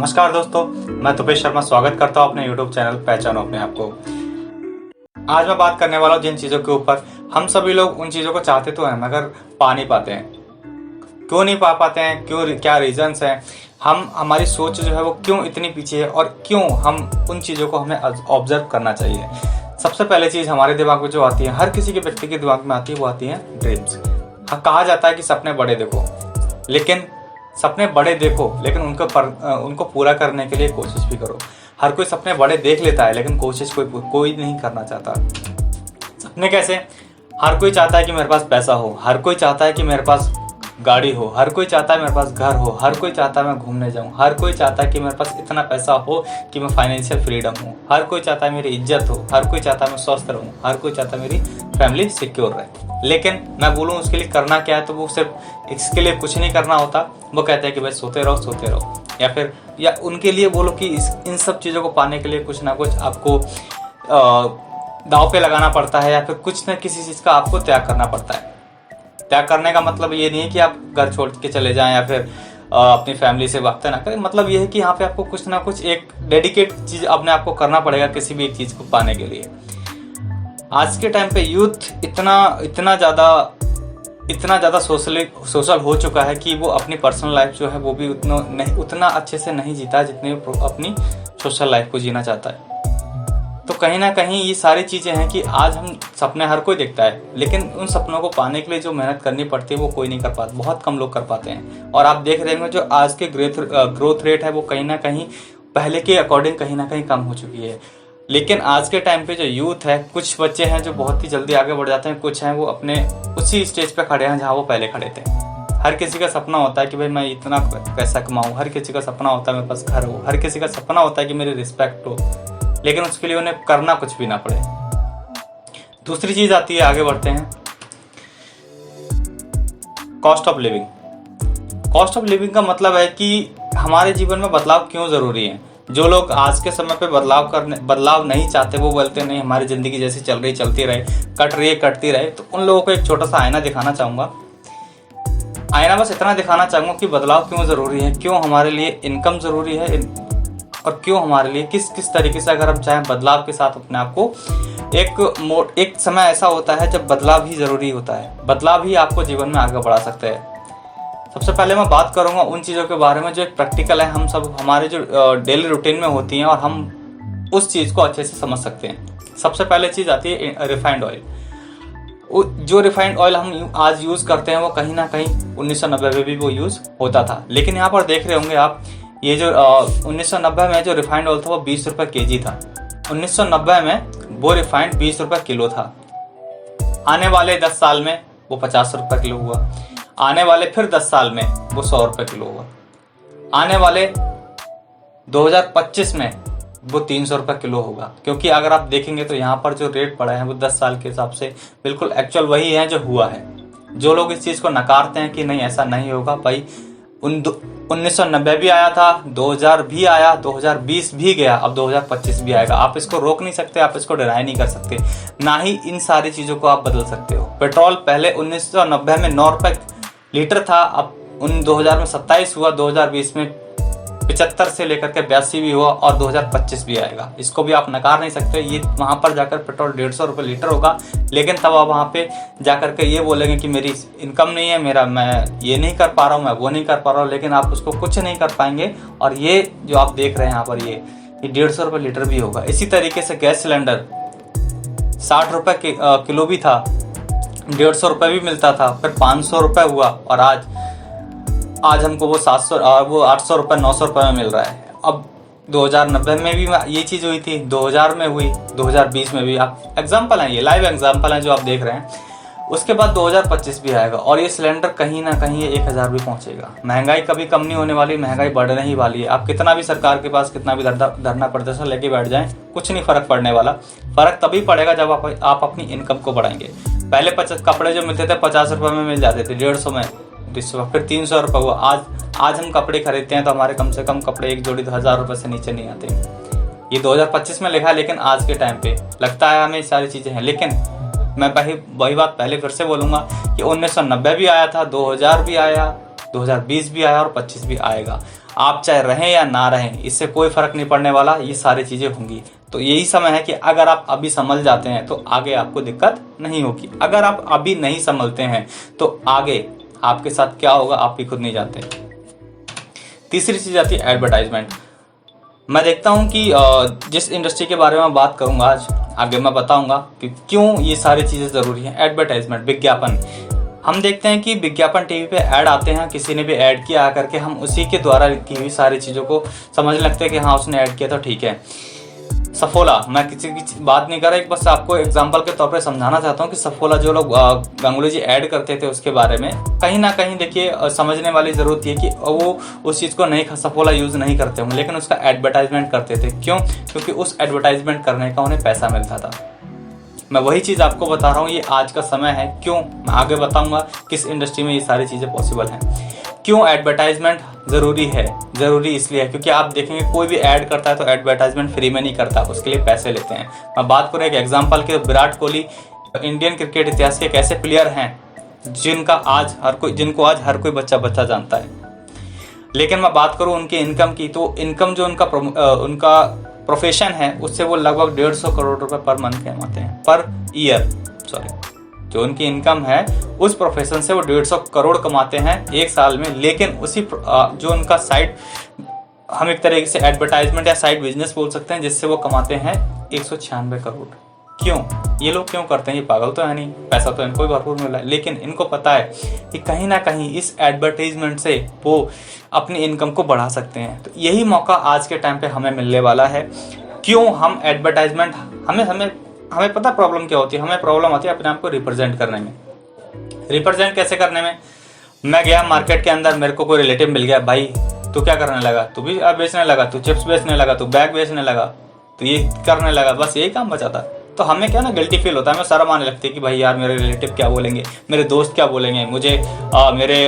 नमस्कार दोस्तों, मैं तुपेश शर्मा स्वागत करता हूँ अपने YouTube चैनल पहचानो अपने आप को। आज मैं बात करने वाला हूँ जिन चीज़ों के ऊपर हम सभी लोग उन चीज़ों को चाहते तो हैं मगर पा नहीं पाते हैं। क्यों नहीं पा पाते हैं, क्यों, क्या रीजंस हैं, हमारी सोच जो है वो क्यों इतनी पीछे है और क्यों हम उन चीज़ों को हमें ऑब्जर्व करना चाहिए। सबसे पहले चीज़ हमारे दिमाग में जो आती है, हर किसी के व्यक्ति के दिमाग में आती है, वो आती है ड्रीम्स। कहा जाता है कि सपने बड़े देखो, लेकिन सपने बड़े देखो लेकिन उनको पूरा करने के लिए कोशिश भी करो। हर कोई सपने बड़े देख लेता है लेकिन कोशिश कोई नहीं करना चाहता। सपने कैसे? हर कोई चाहता है कि मेरे पास पैसा हो, हर कोई चाहता है कि मेरे पास गाड़ी हो, हर कोई चाहता है मेरे पास घर हो, हर कोई चाहता है मैं घूमने जाऊं, हर कोई चाहता है कि मेरे पास इतना पैसा हो कि मैं फाइनेंशियल फ्रीडम हूँ, हर कोई चाहता है मेरी इज्जत हो, हर कोई चाहता है मैं स्वस्थ रहूं, हर कोई चाहता है मेरी फैमिली सिक्योर रहे। लेकिन मैं बोलूँ उसके लिए करना क्या है, तो वो सिर्फ इसके लिए कुछ नहीं करना होता। वो कहते हैं कि भाई सोते रहो, या उनके लिए बोलो कि इन सब चीज़ों को पाने के लिए कुछ ना कुछ आपको दांव पे लगाना पड़ता है, या फिर कुछ न किसी चीज़ का आपको त्याग करना पड़ता है। त्याग करने का मतलब ये नहीं है कि आप घर छोड़ के चले जाएं या फिर अपनी फैमिली से वास्ता ना करें। मतलब ये है कि यहाँ पे आपको कुछ ना कुछ एक डेडिकेट चीज़ अपने आप को करना पड़ेगा किसी भी एक चीज़ को पाने के लिए। आज के टाइम पे यूथ इतना ज़्यादा सोशल हो चुका है कि वो अपनी पर्सनल लाइफ जो है वो भी उतना अच्छे से नहीं जीता है जितनी अपनी सोशल लाइफ को जीना चाहता है। तो कहीं ना कहीं ये सारी चीज़ें हैं कि आज हम सपने हर कोई देखता है, लेकिन उन सपनों को पाने के लिए जो मेहनत करनी पड़ती है वो कोई नहीं कर पाता, बहुत कम लोग कर पाते हैं। और आप देख रहे होंगे जो आज के ग्रोथ रेट है वो कहीं ना कहीं पहले के अकॉर्डिंग कहीं ना कहीं कम हो चुकी है। लेकिन आज के टाइम पे जो यूथ है, कुछ बच्चे हैं जो बहुत ही जल्दी आगे बढ़ जाते हैं, कुछ हैं वो अपने उसी स्टेज पे खड़े हैं जहाँ वो पहले खड़े थे। हर किसी का सपना होता है कि भाई मैं इतना पैसा कमाऊँ, हर किसी का सपना होता है मेरे पास घर हो, हर किसी का सपना होता है कि मेरी रिस्पेक्ट हो, लेकिन उसके लिए उन्हें करना कुछ भी ना पड़े। दूसरी चीज आती है, आगे बढ़ते हैं, cost of living. Cost of living का मतलब है कि हमारे जीवन में बदलाव क्यों जरूरी है। जो लोग आज के समय पे बदलाव नहीं चाहते, वो बोलते नहीं हमारी जिंदगी जैसी चल रही चलती रहे, कटती रहे। तो उन लोगों को एक छोटा सा आईना दिखाना चाहूंगा। आईना बस इतना दिखाना चाहूंगा कि बदलाव क्यों जरूरी है, क्यों हमारे लिए इनकम जरूरी है, और क्यों हमारे लिए किस तरीके से अगर हम चाहें बदलाव के साथ अपने आप को एक समय ऐसा होता है जब बदलाव ही जरूरी होता है। बदलाव ही आपको जीवन में आगे बढ़ा सकते हैं। सबसे पहले मैं बात करूंगा उन चीज़ों के बारे में जो एक प्रैक्टिकल है, हम सब हमारे जो डेली रूटीन में होती हैं और हम उस चीज़ को अच्छे से समझ सकते हैं। सबसे पहले चीज़ आती है रिफाइंड ऑयल। जो रिफाइंड ऑयल हम आज यूज़ करते हैं वो कहीं ना कहीं 1990 में भी वो यूज़ होता था। लेकिन यहाँ पर देख रहे होंगे आप, ये जो 1990 में जो रिफाइंड ऑयल था वो 20 रुपये केजी था। 1990 में वो रिफाइंड 20 रुपये किलो था। आने वाले 10 साल में वो 50 रुपये किलो हुआ, आने वाले फिर 10 साल में वो 100 रुपये किलो हुआ, आने वाले 2025 में वो 300 रुपये किलो होगा। क्योंकि अगर आप देखेंगे तो यहाँ पर जो रेट पड़ा है वो 10 साल के हिसाब से बिल्कुल एक्चुअल वही है जो हुआ है। जो लोग इस चीज़ को नकारते हैं कि नहीं ऐसा नहीं होगा, भाई 1990 भी आया था, 2000 भी आया, 2020 भी गया, अब 2025 भी आएगा। आप इसको रोक नहीं सकते, आप इसको डिनाई नहीं कर सकते, ना ही इन सारी चीज़ों को आप बदल सकते हो। पेट्रोल पहले 1990 में 9 रुपये लीटर था, अब 2000 में 27 हुआ, 2020 में 75 से लेकर के 82 भी हुआ और 2025 भी आएगा। इसको भी आप नकार नहीं सकते। ये वहाँ पर जाकर पेट्रोल 150 रुपये लीटर होगा, लेकिन तब आप वहाँ पे जाकर के ये बोलेंगे कि मेरी इनकम नहीं है, मैं ये नहीं कर पा रहा हूँ, मैं वो नहीं कर पा रहा हूँ, लेकिन आप उसको कुछ नहीं कर पाएंगे। और ये जो आप देख रहे हैं यहाँ पर ये 150 रुपये लीटर भी होगा। इसी तरीके से गैस सिलेंडर 60 रुपये किलो भी था, 150 रुपये भी मिलता था, फिर 500 रुपये हुआ और आज हमको वो 800 रुपये 900 रुपये में मिल रहा है। अब 2090 में भी ये चीज़ हुई थी, 2000 में हुई, 2020 में भी। आप एग्जाम्पल हैं, ये लाइव एग्जाम्पल हैं जो आप देख रहे हैं। उसके बाद 2025 भी आएगा और ये सिलेंडर कहीं ना कहीं 1000 भी पहुंचेगा। महंगाई कभी कम नहीं होने वाली, महंगाई बढ़ने ही वाली है। आप कितना भी सरकार के पास कितना भी धरना प्रदर्शन लेके बैठ जाएं, कुछ नहीं फर्क पड़ने वाला। फर्क तभी पड़ेगा जब आप अपनी इनकम को बढ़ाएंगे। पहले कपड़े जो मिलते थे 50 रुपये में मिल जाते थे, 150 में, फिर 300 रुपये हुआ। आज हम कपड़े खरीदते हैं तो हमारे कम से कम कपड़े एक जोड़ी 1000 रुपये से नीचे नहीं आते। ये 2025 में लिखा है, लेकिन आज के टाइम पे लगता है हमें सारी चीज़ें हैं। लेकिन मैं वही बात पहले फिर से बोलूँगा कि 1990 भी आया था, 2000 भी आया, 2020 भी आया और 25 भी आएगा। आप चाहे रहें या ना रहें, इससे कोई फर्क नहीं पड़ने वाला, ये सारी चीज़ें होंगी। तो यही समय है कि अगर आप अभी संभल जाते हैं तो आगे आपको दिक्कत नहीं होगी। अगर आप अभी नहीं संभलते हैं तो आगे आपके साथ क्या होगा आप भी खुद नहीं जानते। तीसरी चीज़ आती है एडवर्टाइजमेंट। मैं देखता हूं कि जिस इंडस्ट्री के बारे में बात करूंगा आज आगे मैं बताऊंगा कि क्यों ये सारी चीज़ें ज़रूरी हैं। एडवर्टाइजमेंट, विज्ञापन। हम देखते हैं कि विज्ञापन टीवी पे ऐड आते हैं, किसी ने भी ऐड किया आकर के हम उसी के द्वारा की हुई सारी चीज़ों को समझने लगते हैं कि हाँ उसने ऐड किया तो ठीक है। सफोला, मैं किसी की बात नहीं कर रहा, एक बस आपको एग्जांपल के तौर पे समझाना चाहता हूँ कि सफोला जो लोग गांगुली जी ऐड करते थे उसके बारे में कहीं ना कहीं देखिए समझने वाली ज़रूरत है कि वो उस चीज़ को नहीं, सफोला यूज़ नहीं करते होंगे लेकिन उसका एडवर्टाइजमेंट करते थे। क्यों? क्योंकि उस एडवर्टाइजमेंट करने का उन्हें पैसा मिलता था। मैं वही चीज़ आपको बता रहा हूँ, ये आज का समय है। क्यों? मैं आगे बताऊँगा किस इंडस्ट्री में ये सारी चीज़ें पॉसिबल हैं। क्यों एडवर्टाइजमेंट ज़रूरी है? ज़रूरी इसलिए है क्योंकि आप देखेंगे कोई भी ऐड करता है तो एडवर्टाइजमेंट फ्री में नहीं करता, उसके लिए पैसे लेते हैं। मैं बात करूँ एक एग्जांपल के, विराट कोहली इंडियन क्रिकेट इतिहास के एक ऐसे प्लेयर हैं जिनको आज हर कोई बच्चा जानता है। लेकिन मैं बात करूँ उनके इनकम की, तो इनकम जो उनका प्रोफेशन है उससे वो लगभग 150 करोड़ रुपए पर मंथ कमाते हैं, पर ईयर। जो उनकी इनकम है उस प्रोफेशन से वो 150 करोड़ कमाते हैं एक साल में। लेकिन उसी जो उनका साइड, हम एक तरीके से एडवर्टाइजमेंट या साइड बिजनेस बोल सकते हैं, जिससे वो कमाते हैं 196 करोड़। क्यों? ये लोग क्यों करते हैं? ये पागल तो है नहीं, पैसा तो इनको भी भरपूर मिला है, लेकिन इनको पता है कि कहीं ना कहीं इस एडवर्टाइजमेंट से वो अपनी इनकम को बढ़ा सकते हैं। तो यही मौका आज के टाइम पे हमें मिलने वाला है। क्यों? हम एडवर्टाइजमेंट, हमें पता प्रॉब्लम क्या होती है? हमें प्रॉब्लम आती है अपने आप को रिप्रेजेंट करने में। रिप्रेजेंट कैसे करने में? मैं गया मार्केट के अंदर, मेरे को कोई रिलेटिव मिल गया, भाई तू क्या करने लगा? तू भी बेचने लगा, तू चिप्स बेचने लगा, तू बैग बेचने लगा, तू ये करने लगा, बस यही काम बचा था। तो हमें क्या ना गिल्टी फील होता है, हमें शर्म आने लगती है कि भाई यार मेरे रिलेटिव क्या बोलेंगे, मेरे दोस्त क्या बोलेंगे, मुझे मेरे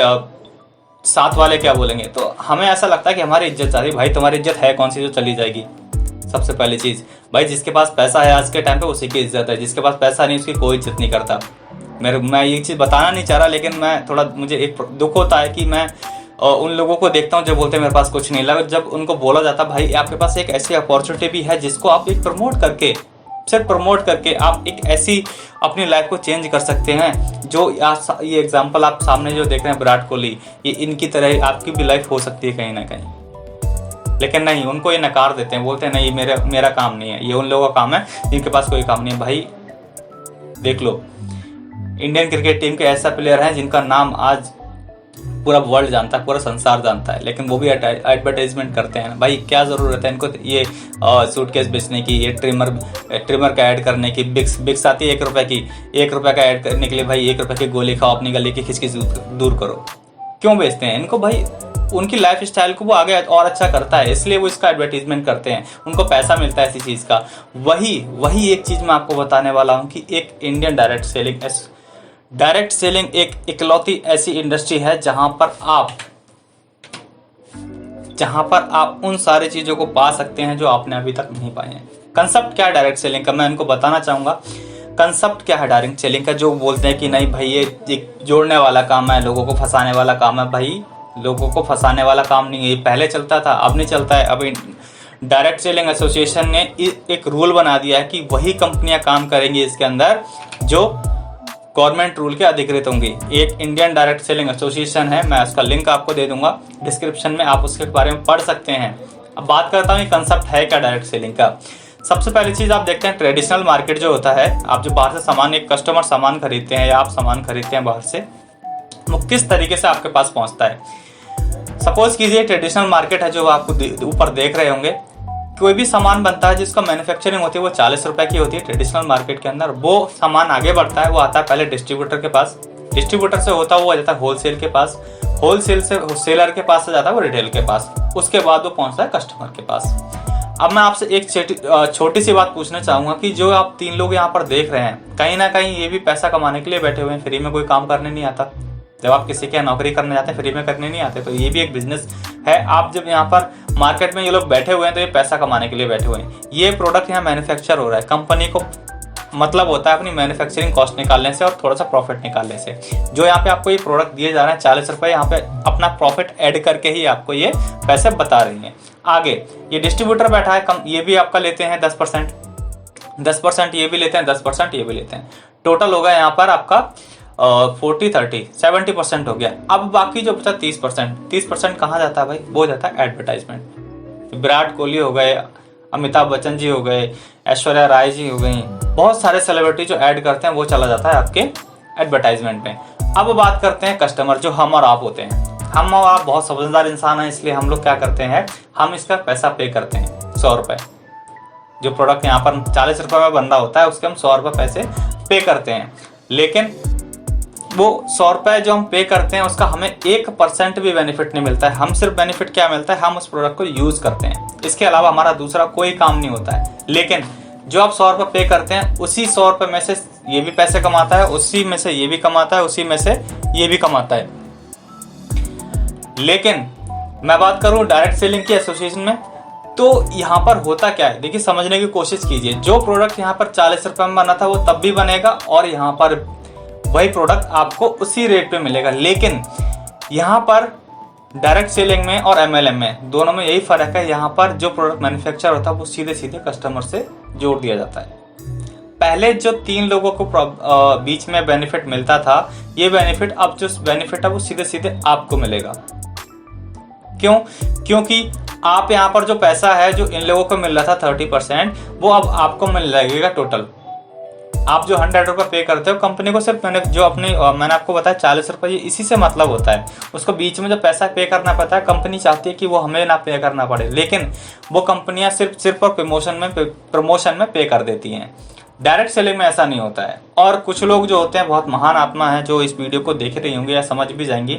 साथ वाले क्या बोलेंगे। तो हमें ऐसा लगता है कि हमारी इज्जत जाती है। भाई तुम्हारी इज्जत है कौन सी जो चली जाएगी? सबसे पहली चीज़, भाई जिसके पास पैसा है आज के टाइम पे उसी की इज्जत है, जिसके पास पैसा नहीं उसकी कोई इज्जत नहीं करता। मैं ये चीज़ बताना नहीं चाह रहा, लेकिन मुझे एक दुख होता है कि मैं उन लोगों को देखता हूँ जो बोलते हैं मेरे पास कुछ नहीं लगा। जब उनको बोला जाता भाई आपके पास एक ऐसी अपॉर्चुनिटी भी है जिसको आप एक सिर्फ प्रमोट करके आप एक ऐसी अपनी लाइफ को चेंज कर सकते हैं। जो ये एग्जाम्पल आप सामने जो देख रहे हैं विराट कोहली, ये इनकी तरह आपकी भी लाइफ हो सकती है कहीं ना कहीं। लेकिन नहीं, उनको ये नकार देते हैं, बोलते हैं नहीं मेरा काम नहीं है, ये उन लोगों का काम है जिनके पास कोई काम नहीं है। भाई देख लो, इंडियन क्रिकेट टीम के ऐसा प्लेयर हैं जिनका नाम आज पूरा वर्ल्ड जानता है, पूरा संसार जानता है, लेकिन वो भी एडवर्टाइजमेंट करते हैं। भाई क्या ज़रूरत है इनको ये सूटकेस बेचने की, ये ट्रिमर का ऐड करने की? बिक्स आती है 1 रुपए की, 1 रुपए का ऐड करने के लिए भाई 1 रुपए की गोली खाओ, अपनी गले की खिचखिच दूर करो। क्यों बेचते हैं इनको? भाई उनकी लाइफ स्टाइल को वो आगे और अच्छा करता है, इसलिए वो इसका एडवर्टीजमेंट करते हैं, उनको पैसा मिलता है इसी चीज़ का। वही एक चीज़ मैं आपको बताने वाला हूँ कि एक इंडियन डायरेक्ट सेलिंग एक इकलौती ऐसी इंडस्ट्री है जहां पर आप उन सारी चीज़ों को पा सकते हैं जो आपने अभी तक नहीं पाए हैं। कंसेप्ट क्या है डायरेक्ट सेलिंग का, मैं इनको बताना चाहूँगा। कंसेप्ट क्या है डायरेक्ट सेलिंग का? जो बोलते हैं कि नहीं भाई ये एक जोड़ने वाला काम है, लोगों को फंसाने वाला काम है। भाई लोगों को फंसाने वाला काम नहीं है, ये पहले चलता था, अब नहीं चलता है। अभी डायरेक्ट सेलिंग एसोसिएशन ने एक रूल बना दिया है कि वही कंपनियां काम करेंगी इसके अंदर जो गवर्नमेंट रूल के अधिकृत होंगी। एक इंडियन डायरेक्ट सेलिंग एसोसिएशन है, मैं उसका लिंक आपको दे दूंगा डिस्क्रिप्शन में, आप उसके बारे में पढ़ सकते हैं। अब बात करता हूँ ये कंसेप्ट है क्या डायरेक्ट सेलिंग का। सबसे पहली चीज़ आप देखते हैं ट्रेडिशनल मार्केट जो होता है, आप जो बाहर से सामान, एक कस्टमर सामान खरीदते हैं या आप सामान खरीदते हैं बाहर से, वो किस तरीके से आपके पास पहुँचता है। सपोज कीजिए ट्रेडिशनल मार्केट है जो आपको ऊपर देख रहे होंगे, कोई भी सामान बनता है जिसका मैन्युफैक्चरिंग होती है वो 40 रुपए की होती है ट्रेडिशनल मार्केट के अंदर। वो सामान आगे बढ़ता है, वो आता है पहले डिस्ट्रीब्यूटर के पास, डिस्ट्रीब्यूटर से होता हुआ जाता है होलसेल के पास, होलसेल से सेलर के पास से जाता है वो रिटेल के पास, उसके बाद वो पहुंचता है कस्टमर के पास। अब मैं आपसे एक छोटी सी बात पूछना चाहूंगा कि जो आप 3 लोग यहाँ पर देख रहे हैं, कहीं ना कहीं ये भी पैसा कमाने के लिए बैठे हुए हैं, फ्री में कोई काम करने नहीं आता। जब आप किसी के नौकरी करने जाते हैं फ्री में करने नहीं आते, तो ये भी एक बिजनेस है। आप जब यहाँ पर मार्केट में ये लोग बैठे हुए हैं तो ये पैसा कमाने के लिए बैठे हुए हैं। ये प्रोडक्ट यहाँ मैन्युफैक्चर हो रहा है, मतलब होता है अपनी मैन्युफैक्चरिंग कॉस्ट निकालने से और थोड़ा सा प्रॉफिट निकालने से। जो यहाँ पे आपको ये प्रोडक्ट दिए जा रहे हैं 40 रुपए, यहाँ पे अपना प्रॉफिट ऐड करके ही आपको ये पैसे बता रही हैं। आगे ये डिस्ट्रीब्यूटर बैठा है कम, ये भी आपका लेते हैं 10%, 10% ये भी लेते हैं, 10% ये भी लेते हैं। टोटल होगा यहाँ पर आपका 40 30 70% हो गया। अब बाकी जो बचा 30% कहाँ जाता है भाई? वो जाता है एडवर्टाइजमेंट। विराट कोहली हो गए, अमिताभ बच्चन जी हो गए, ऐश्वर्या राय जी हो गई, बहुत सारे सेलिब्रिटी जो ऐड करते हैं वो चला जाता है आपके एडवर्टाइजमेंट में। अब बात करते हैं कस्टमर, जो हम और आप होते हैं। हम और आप बहुत समझदार इंसान हैं, इसलिए हम लोग क्या करते हैं, हम इसका पैसा पे करते हैं 100 रुपए। जो प्रोडक्ट यहाँ पर 40 रुपए में बंदा होता है उसके हम 100 रुपए पैसे पे करते हैं। लेकिन वो 100 रुपए जो हम पे करते हैं उसका हमें 1% भी बेनिफिट नहीं मिलता है। हम सिर्फ बेनिफिट क्या मिलता है, हम उस प्रोडक्ट को यूज करते हैं, इसके अलावा हमारा दूसरा कोई काम नहीं होता है। लेकिन जो आप 100 रुपए पे करते हैं उसी 100 रुपए में से ये भी पैसे कमाता है, उसी में से ये भी कमाता है, उसी में से ये भी कमाता है। लेकिन मैं बात करूं डायरेक्ट सेलिंग की एसोसिएशन में, तो यहाँ पर होता क्या है, देखिए समझने की कोशिश कीजिए। जो प्रोडक्ट यहाँ पर 40 रुपए में बना था वो तब भी बनेगा और यहाँ पर वही प्रोडक्ट आपको उसी रेट पे मिलेगा। लेकिन यहाँ पर डायरेक्ट सेलिंग में और MLM में दोनों में यही फर्क है, यहाँ पर जो प्रोडक्ट मैन्युफैक्चर होता है वो सीधे सीधे कस्टमर से जोड़ दिया जाता है। पहले जो 3 लोगों को बीच में बेनिफिट मिलता था, ये बेनिफिट अब जो बेनिफिट है वो सीधे सीधे आपको मिलेगा। क्यों? क्योंकि आप यहाँ पर जो पैसा है जो इन लोगों को मिल रहा था 30%, वो अब आपको मिल लगेगा टोटल। आप जो 100 रुपए पे करते हो कंपनी को, सिर्फ मैंने आपको बताया 40 रुपए, ये इसी से मतलब होता है। उसको बीच में जो पैसा पे करना पड़ता है, कंपनी चाहती है कि वो हमें ना पे करना पड़े, लेकिन वो कंपनियां सिर्फ और प्रमोशन में पे कर देती हैं। डायरेक्ट सेलिंग में ऐसा नहीं होता है। और कुछ लोग जो होते हैं बहुत महान आत्मा है, जो इस वीडियो को देख रही होंगी या समझ भी जाएंगी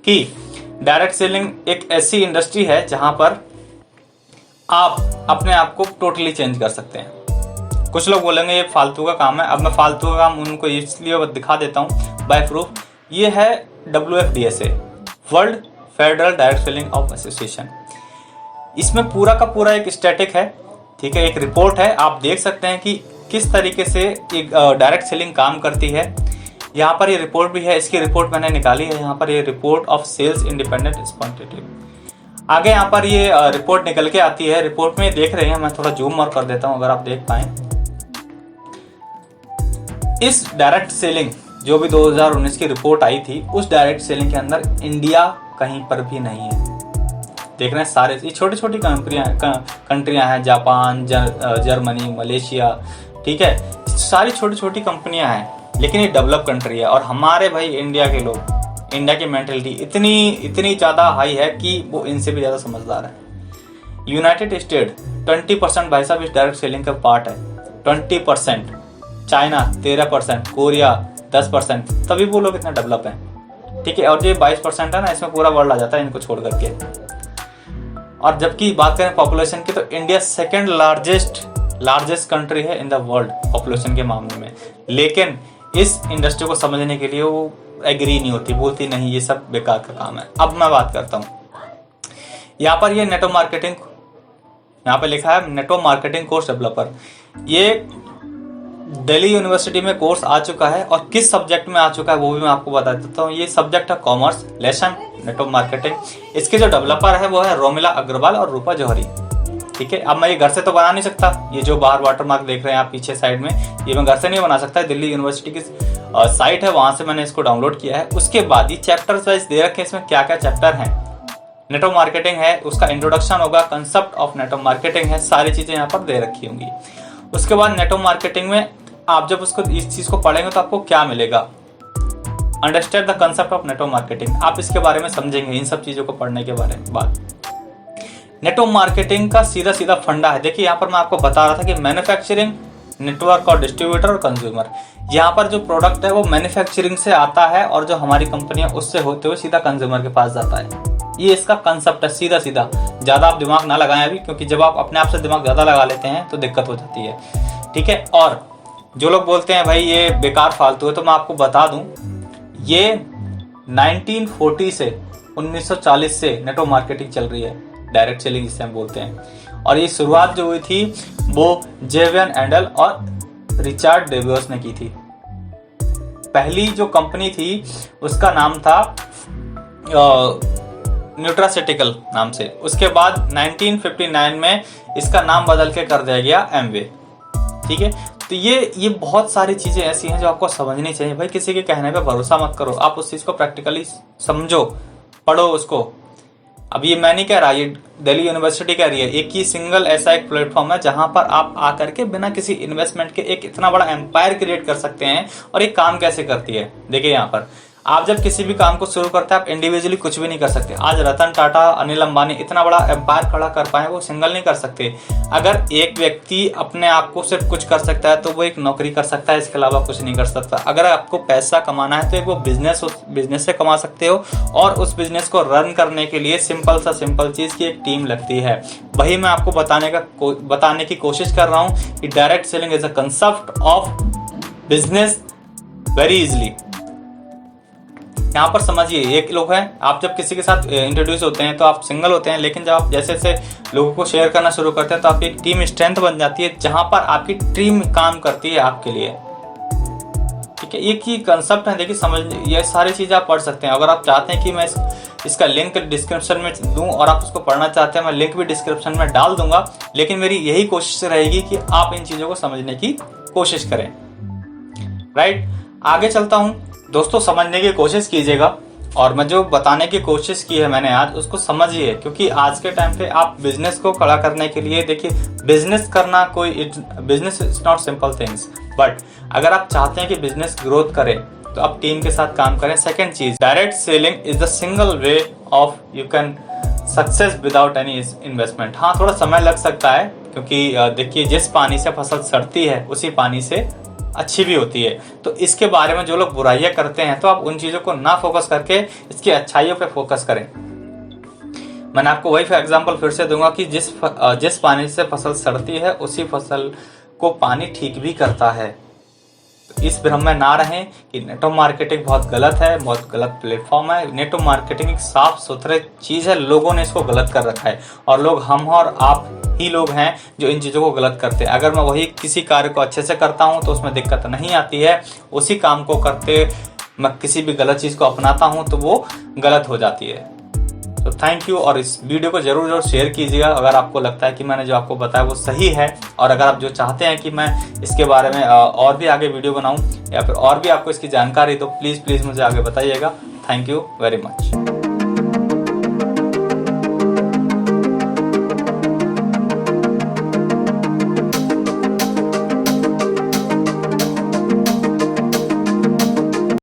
कि डायरेक्ट सेलिंग एक ऐसी इंडस्ट्री है जहां पर आप अपने आप को टोटली चेंज कर सकते हैं। कुछ लोग बोलेंगे ये फालतू का काम है। अब मैं फालतू का काम उनको इसलिए दिखा देता हूँ बाय प्रूफ। ये है WFDSA, world federal direct selling of association. इसमें पूरा का पूरा एक स्टैटिक है, ठीक है, एक रिपोर्ट है। आप देख सकते हैं कि किस तरीके से एक डायरेक्ट सेलिंग काम करती है। यहाँ पर ये रिपोर्ट भी है, इसकी रिपोर्ट मैंने निकाली है। यहाँ पर ये report of sales independent responsibility, आगे यहाँ पर ये रिपोर्ट निकल के आती है। रिपोर्ट में देख रहे हैं, मैं थोड़ा जूम और कर देता हूँ अगर आप देख पाए। इस डायरेक्ट सेलिंग जो भी 2019 की रिपोर्ट आई थी, उस डायरेक्ट सेलिंग के अंदर इंडिया कहीं पर भी नहीं है। देख रहे हैं सारे ये छोटी छोटी कंट्रियां हैं, जापान, जर्मनी, मलेशिया, ठीक है, सारी छोटी छोटी कंपनियां हैं, लेकिन ये डेवलप कंट्री है। और हमारे भाई इंडिया के लोग, इंडिया की मेंटेलिटी इतनी ज़्यादा हाई है कि वो इनसे भी ज़्यादा समझदार है। यूनाइटेड स्टेट 20% भाई साहब इस डायरेक्ट सेलिंग का पार्ट है, 20%। चाइना 13%, कोरिया 10%, तभी वो लोग इतना डेवलप हैं, ठीक है। और जो 22% है ना, इसमें पूरा वर्ल्ड आ जाता है इनको छोड़ करके। और जबकि बात करें पॉपुलेशन की, तो इंडिया सेकेंड लार्जेस्ट कंट्री है इन द वर्ल्ड पॉपुलेशन के मामले में। लेकिन इस इंडस्ट्री को समझने के लिए वो एग्री नहीं होती, बोलती नहीं ये सब बेकार का काम है। अब मैं बात करता हूँ, यहाँ पर ये नेटवर्क मार्केटिंग, यहाँ पे लिखा है नेटवर्क मार्केटिंग कोर्स डेवलपर। ये दिल्ली यूनिवर्सिटी में कोर्स आ चुका है, और किस सब्जेक्ट में आ चुका है वो भी मैं आपको बता देता हूँ। ये सब्जेक्ट है कॉमर्स लेसन नेटवर्क मार्केटिंग। इसके जो डेवलपर है वो है रोमिला अग्रवाल और रूपा जौहरी, ठीक है। अब मैं ये घर से तो बना नहीं सकता, ये जो बाहर वाटरमार्क देख रहे हैं आप पीछे साइड में, ये मैं घर से नहीं बना सकता। दिल्ली यूनिवर्सिटी की साइट है, वहां से मैंने इसको डाउनलोड किया है। उसके बाद ये चैप्टर्स वाइज दे रखे हैं, इसमें क्या क्या चैप्टर हैं। नेटवर्क मार्केटिंग है, उसका इंट्रोडक्शन होगा, कंसेप्ट ऑफ नेटवर्क मार्केटिंग है, सारी चीजें यहाँ पर दे रखी होंगी। उसके बाद नेटवर्क मार्केटिंग में आप जब उसको इस चीज को पढ़ेंगे तो आपको क्या मिलेगा, understand the concept of network marketing, आप इसके बारे में समझेंगे इन सब चीजों को पढ़ने के बारे में। बात नेटवर्क मार्केटिंग का सीधा सीधा फंडा है। देखिए यहाँ पर मैं आपको बता रहा था कि मैन्युफैक्चरिंग, नेटवर्क और डिस्ट्रीब्यूटर और कंज्यूमर, यहाँ पर जो प्रोडक्ट है वो मैन्युफैक्चरिंग से आता है और जो हमारी कंपनियां उससे होते हुए सीधा कंज्यूमर के पास जाता है। ये इसका कंसेप्ट है सीधा सीधा। ज्यादा आप दिमाग ना लगाएं अभी, क्योंकि जब आप अपने आप से दिमाग ज्यादा लगा लेते हैं तो दिक्कत हो जाती है, ठीक है। और जो लोग बोलते हैं भाई ये बेकार फालतू है, तो मैं आपको बता दूं, ये 1940 से 1940 से नेटवर्क मार्केटिंग चल रही है, डायरेक्ट सेलिंग जिसे हम बोलते हैं। और ये शुरुआत जो हुई थी वो जेवियन एंडल और रिचर्ड डेवियोस ने की थी। पहली जो कंपनी थी उसका नाम था न्यूट्रास्यूटिकल नाम से। उसके बाद 1959 में इसका नाम बदल के कर दिया गया एमवे। ठीक है, तो ये बहुत सारी चीजें ऐसी हैं जो आपको समझनी चाहिए। भाई किसी के कहने पे भरोसा मत करो, आप उस चीज को प्रैक्टिकली समझो, पढ़ो उसको। अब ये मैं नहीं कह रहा, ये दिल्ली यूनिवर्सिटी कह रही है। एक ही सिंगल ऐसा एक प्लेटफॉर्म है जहां पर आप आकर के बिना किसी इन्वेस्टमेंट के एक इतना बड़ा एम्पायर क्रिएट कर सकते हैं। और ये काम कैसे करती है, देखिए यहाँ पर आप जब किसी भी काम को शुरू करते हैं, आप इंडिविजुअली कुछ भी नहीं कर सकते। आज रतन टाटा, अनिल अंबानी इतना बड़ा एम्पायर खड़ा कर पाए, वो सिंगल नहीं कर सकते। अगर एक व्यक्ति अपने आप को सिर्फ कुछ कर सकता है तो वो एक नौकरी कर सकता है, इसके अलावा कुछ नहीं कर सकता। अगर आपको पैसा कमाना है तो एक वो बिजनेस से कमा सकते हो, और उस बिजनेस को रन करने के लिए सिंपल चीज की एक टीम लगती है। वही मैं आपको बताने की कोशिश कर रहा हूँ कि direct selling is a concept of business very easily. यहाँ पर समझिए, एक लोग हैं, आप जब किसी के साथ इंट्रोड्यूस होते हैं तो आप सिंगल होते हैं, लेकिन जब आप जैसे जैसे लोगों को शेयर करना शुरू करते हैं तो आपकी एक टीम स्ट्रेंथ बन जाती है, जहां पर आपकी टीम काम करती है आपके लिए। ठीक है, एक ही कंसेप्ट है। देखिए समझ, ये सारी चीजें आप पढ़ सकते हैं। अगर आप चाहते हैं कि मैं इसका लिंक डिस्क्रिप्शन में दूं और आप उसको पढ़ना चाहते हैं, मैं लिंक भी डिस्क्रिप्शन में डाल दूंगा। लेकिन मेरी यही कोशिश रहेगी कि आप इन चीजों को समझने की कोशिश करें। राइट, आगे चलता हूं। दोस्तों समझने की कोशिश कीजिएगा, और मैं जो बताने की कोशिश की है मैंने आज, उसको समझिए। क्योंकि आज के टाइम पे आप बिजनेस को खड़ा करने के लिए, देखिए बिजनेस करना business is not simple things, but अगर आप चाहते हैं कि बिजनेस ग्रोथ करे तो आप टीम के साथ काम करें। सेकंड चीज, direct selling is the single way of you can success without any investment. हाँ, थोड़ा समय लग सकता है, क्योंकि देखिए जिस पानी से फसल सड़ती है उसी पानी से अच्छी भी होती है। तो इसके बारे में जो लोग बुराइयां करते हैं, तो आप उन चीजों को ना फोकस करके इसकी अच्छाइयों पे फोकस करें। मैंने आपको वही एग्जांपल फिर से दूंगा कि जिस पानी से फसल सड़ती है उसी फसल को पानी ठीक भी करता है। तो इस भ्रम में ना रहें कि नेटवर्क मार्केटिंग बहुत गलत है, बहुत गलत प्लेटफॉर्म है। नेटवर्क मार्केटिंग एक साफ सुथरे चीज है, लोगों ने इसको गलत कर रखा है, और लोग हम और आप ही लोग हैं जो इन चीजों को गलत करते हैं। अगर मैं वही किसी कार्य को अच्छे से करता हूं तो उसमें दिक्कत नहीं आती है। उसी काम को करते मैं किसी भी गलत चीज को अपनाता हूं तो वो गलत हो जाती है। तो थैंक यू, और इस वीडियो को जरूर शेयर कीजिएगा अगर आपको लगता है कि मैंने जो आपको बताया वो सही है। और अगर आप जो चाहते हैं कि मैं इसके बारे में और भी आगे वीडियो बनाऊं या फिर और भी आपको इसकी जानकारी, तो प्लीज मुझे आगे बताइएगा। Thank you very much.